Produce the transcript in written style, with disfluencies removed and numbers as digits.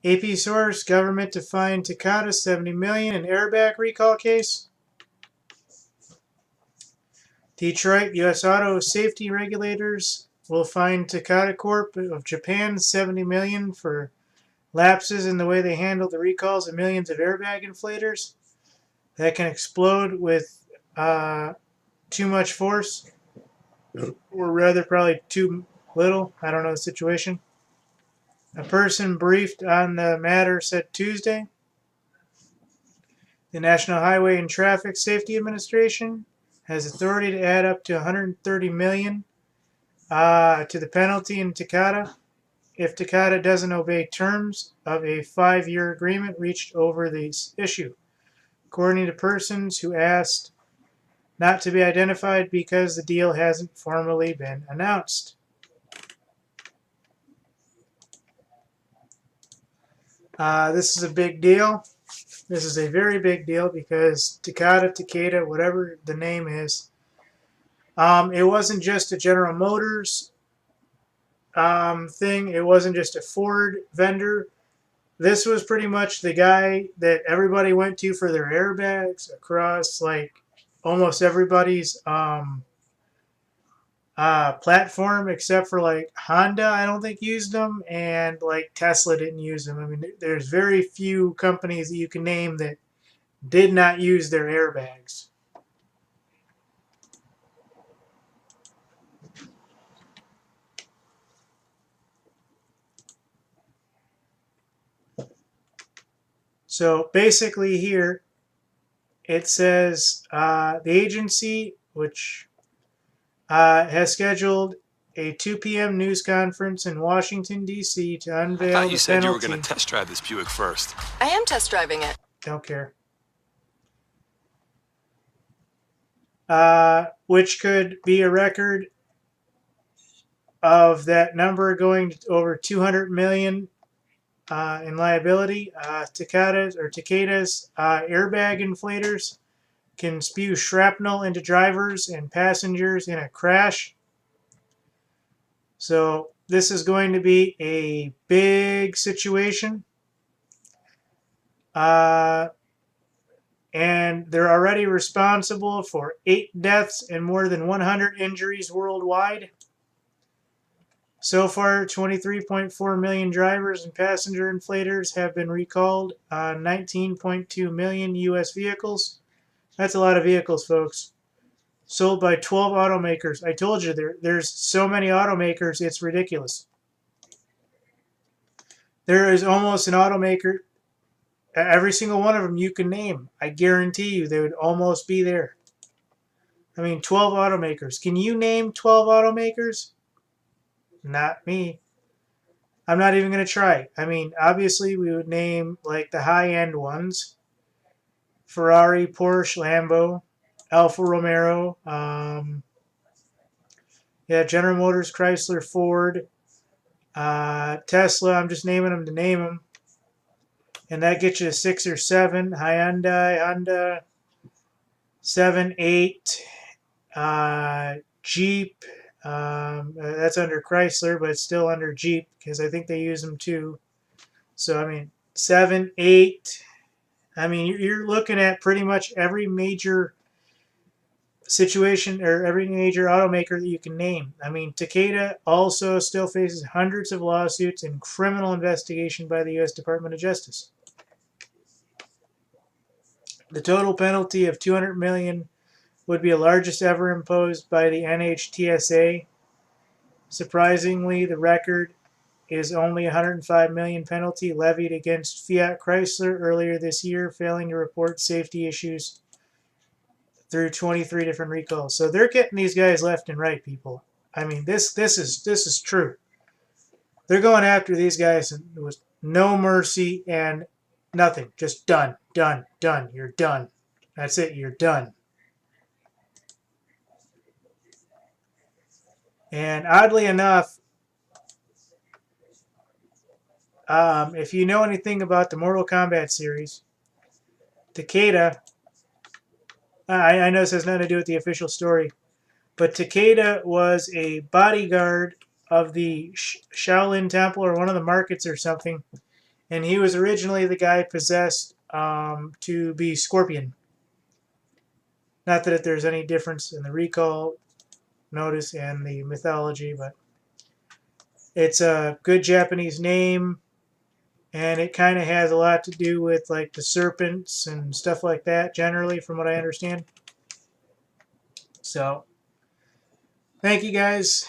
AP source, government to fine Takata $70 million in airbag recall case. Detroit, U.S. auto safety regulators will fine Takata Corp of Japan $70 million for lapses in the way they handled the recalls of millions of airbag inflators that can explode with too much force, or rather probably too little. I don't know the situation. A person briefed on the matter said Tuesday. The National Highway and Traffic Safety Administration has authority to add up to $130 million to the penalty in Takata if Takata doesn't obey terms of a 5-year agreement reached over this issue, according to persons who asked not to be identified because the deal hasn't formally been announced. This is a big deal. This is a very big deal because Takata, whatever the name is, it wasn't just a General Motors thing. It wasn't just a Ford vendor. This was pretty much the guy that everybody went to for their airbags across like almost everybody's platform except for like Honda. I don't think used them, and like Tesla didn't use them. I mean, there's very few companies that you can name that did not use their airbags. So basically here it says the agency, which has scheduled a 2 p.m. news conference in Washington, D.C. to unveil I thought you said penalty. you were going to test drive this Buick first. I am test driving it. Don't care. Which could be a record of that number going to over 200 million in liability. Takata's airbag inflators can spew shrapnel into drivers and passengers in a crash. So this is going to be a big situation. And they're already responsible for 8 deaths and more than 100 injuries worldwide. So far, 23.4 million drivers and passenger inflators have been recalled on 19.2 million U.S. vehicles. That's a lot of vehicles, folks. Sold by 12 automakers. I told you there's so many automakers, it's ridiculous. There is almost an automaker, every single one of them you can name. I guarantee you they would almost be there. I mean, 12 automakers. Can you name 12 automakers? Not me. I'm not even going to try. I mean, obviously we would name like the high-end ones. Ferrari, Porsche, Lambo, Alfa Romeo, General Motors, Chrysler, Ford, Tesla. I'm just naming them to name them. And that gets you 6 or 7. Hyundai, Honda, 7, 8. Jeep. That's under Chrysler, but it's still under Jeep because I think they use them too. So, I mean, 7, 8. I mean, you're looking at pretty much every major situation or every major automaker that you can name. I mean, Takata also still faces hundreds of lawsuits and criminal investigation by the U.S. Department of Justice. The total penalty of $200 million would be the largest ever imposed by the NHTSA. Surprisingly, the record is only $105 million penalty levied against Fiat Chrysler earlier this year, failing to report safety issues through 23 different recalls. So they're getting these guys left and right, people. I mean, this is true. They're going after these guys with no mercy and nothing. Just done, done, done. You're done. That's it. You're done. And oddly enough, if you know anything about the Mortal Kombat series, Takata, I know this has nothing to do with the official story, but Takata was a bodyguard of the Shaolin Temple or one of the markets or something, And he was originally the guy possessed to be Scorpion. Not that there's any difference in the recall notice and the mythology, but it's a good Japanese name, and it kind of has a lot to do with like the serpents and stuff like that, generally, from what I understand. So, thank you guys.